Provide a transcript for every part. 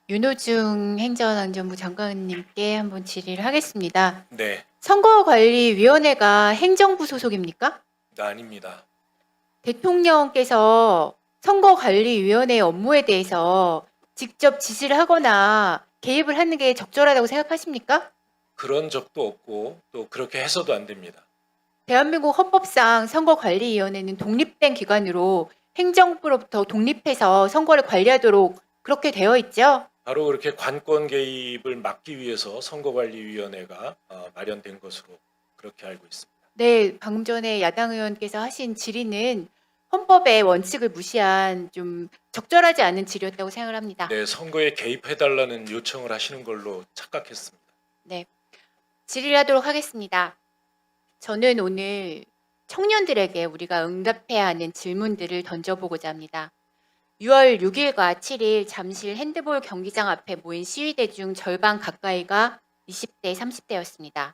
윤호중 행정안전부 장관님께 한번 질의를 하겠습니다. 네, 선거관리위원회가 행정부 소속입니까? 아닙니다. 대통령께서 선거관리위원회 업무에 대해서 직접 지시를 하거나 개입을 하는 게 적절하다고 생각하십니까? 그런 적도 없고 또 그렇게 해서도 안 됩니다. 대한민국 헌법상 선거관리위원회는 독립된 기관으로 행정부로부터 독립해서 선거를 관리하도록 그렇게 되어 있죠? 바로 그렇게 관권 개입을 막기 위해서 선거관리위원회가 마련된 것으로 그렇게 알고 있습니다. 네, 방금 전에 야당 의원께서 하신 질의는 헌법의 원칙을 무시한 좀 적절하지 않은 질의였다고 생각을 합니다. 네, 선거에 개입해달라는 요청을 하시는 걸로 착각했습니다. 네, 질의를 하도록 하겠습니다. 저는 오늘 청년들에게 우리가 응답해야 하는 질문들을 던져보고자 합니다. 6월 6일과 7일 잠실 핸드볼 경기장 앞에 모인 시위대 중 절반 가까이가 20대, 30대였습니다.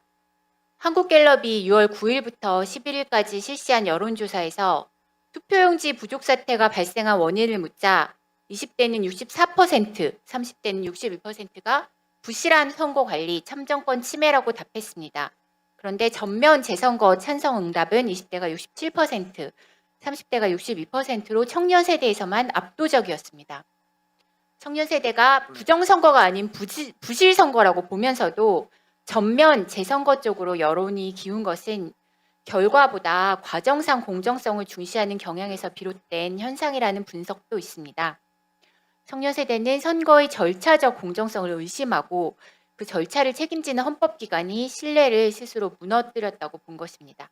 한국갤럽이 6월 9일부터 11일까지 실시한 여론조사에서 투표용지 부족 사태가 발생한 원인을 묻자 20대는 64%, 30대는 62%가 부실한 선거관리, 참정권 침해라고 답했습니다. 그런데 전면 재선거 찬성 응답은 20대가 67%, 30대가 62%로 청년 세대에서만 압도적이었습니다. 청년 세대가 부정선거가 아닌 부실 선거라고 보면서도 전면 재선거 쪽으로 여론이 기운 것은 결과보다 과정상 공정성을 중시하는 경향에서 비롯된 현상이라는 분석도 있습니다. 청년 세대는 선거의 절차적 공정성을 의심하고 그 절차를 책임지는 헌법기관이 신뢰를 스스로 무너뜨렸다고 본 것입니다.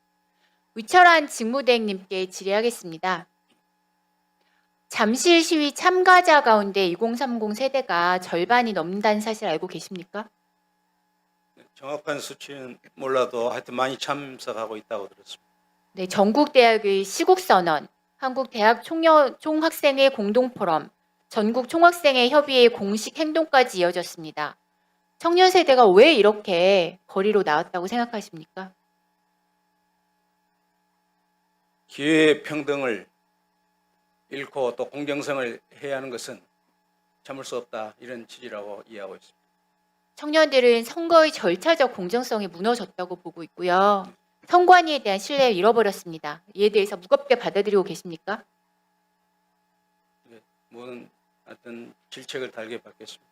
위철한 직무대행님께 질의하겠습니다. 잠실 시위 참가자 가운데 2030 세대가 절반이 넘는다는 사실 알고 계십니까? 정확한 수치는 몰라도 하여튼 많이 참석하고 있다고 들었습니다. 네, 전국대학의 시국선언, 한국대학 총학생회 공동포럼, 전국 총학생회 협의회 공식 행동까지 이어졌습니다. 청년 세대가 왜 이렇게 거리로 나왔다고 생각하십니까? 기회평등을 잃고 또 공정성을 해야 하는 것은 참을 수 없다, 이런 취지라고 이해하고 있습니다. 청년들은 선거의 절차적 공정성이 무너졌다고 보고 있고요. 선관위에 대한 신뢰를 잃어버렸습니다. 이에 대해서 무겁게 받아들이고 계십니까? 모든 어떤 질책을 달게 받겠습니다.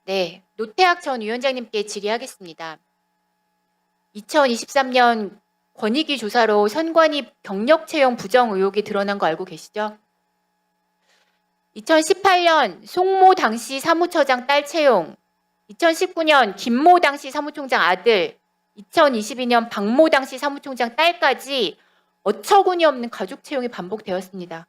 네, 노태학 전 위원장님께 질의하겠습니다. 2023년 권익위 조사로 선관위 경력 채용 부정 의혹이 드러난 거 알고 계시죠? 2018년 송모 당시 사무처장 딸 채용, 2019년 김모 당시 사무총장 아들, 2022년 박모 당시 사무총장 딸까지 어처구니 없는 가족 채용이 반복되었습니다.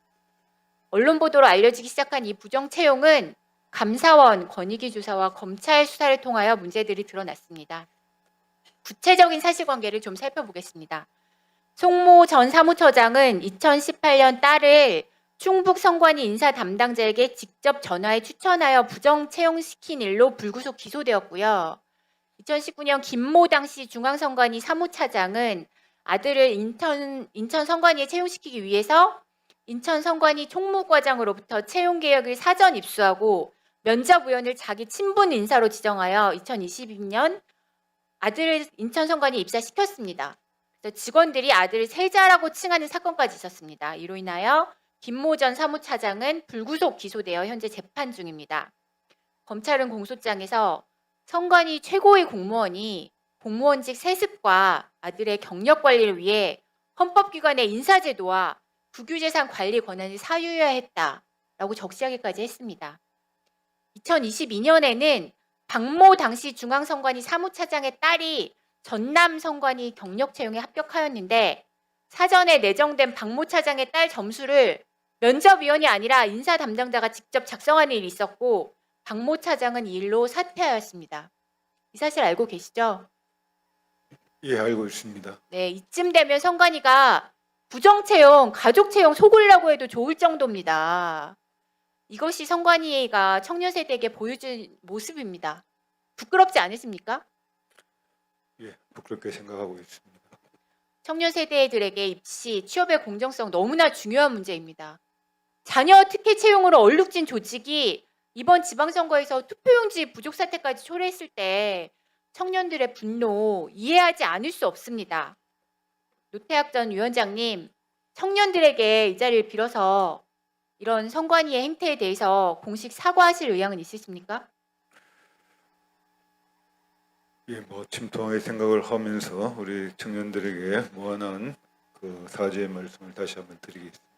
언론 보도로 알려지기 시작한 이 부정 채용은 감사원 권익위 조사와 검찰 수사를 통하여 문제들이 드러났습니다. 구체적인 사실관계를 좀 살펴보겠습니다. 송모 전 사무처장은 2018년 딸을 충북 선관위 인사 담당자에게 직접 전화해 추천하여 부정 채용시킨 일로 불구속 기소되었고요. 2019년 김모 당시 중앙선관위 사무차장은 아들을 인천 선관위에 채용시키기 위해서 인천 선관위 총무과장으로부터 채용 계획을 사전 입수하고 면접위원을 자기 친분 인사로 지정하여 2022년 아들을 인천 선관위에 입사시켰습니다. 그래서 직원들이 아들을 세자라고 칭하는 사건까지 있었습니다. 이로 인하여 김모 전 사무차장은 불구속 기소되어 현재 재판 중입니다. 검찰은 공소장에서 선관위 최고의 공무원이 공무원직 세습과 아들의 경력 관리를 위해 헌법기관의 인사제도와 국유재산 관리 권한을 사유해야 했다라고 적시하기까지 했습니다. 2022년에는 박모 당시 중앙선관위 사무차장의 딸이 전남선관위 경력 채용에 합격하였는데 사전에 내정된 박모 차장의 딸 점수를 면접위원이 아니라 인사 담당자가 직접 작성하는 일이 있었고 박모 차장은 이 일로 사퇴하였습니다. 이 사실 알고 계시죠? 예, 알고 있습니다. 네, 이쯤 되면 선관위가 부정채용, 가족채용 속으려고 해도 좋을 정도입니다. 이것이 선관위가 청년 세대에게 보여준 모습입니다. 부끄럽지 않으십니까? 예, 부끄럽게 생각하고 있습니다. 청년 세대들에게 입시, 취업의 공정성 너무나 중요한 문제입니다. 자녀 특혜 채용으로 얼룩진 조직이 이번 지방선거에서 투표용지 부족 사태까지 초래했을 때 청년들의 분노 이해하지 않을 수 없습니다. 노태학 전 위원장님, 청년들에게 이 자리를 빌어서 이런 선관위의 행태에 대해서 공식 사과하실 의향은 있으십니까? 예, 뭐 침통하게 생각을 하면서 우리 청년들에게 무한한 그 사죄의 말씀을 다시 한번 드리겠습니다.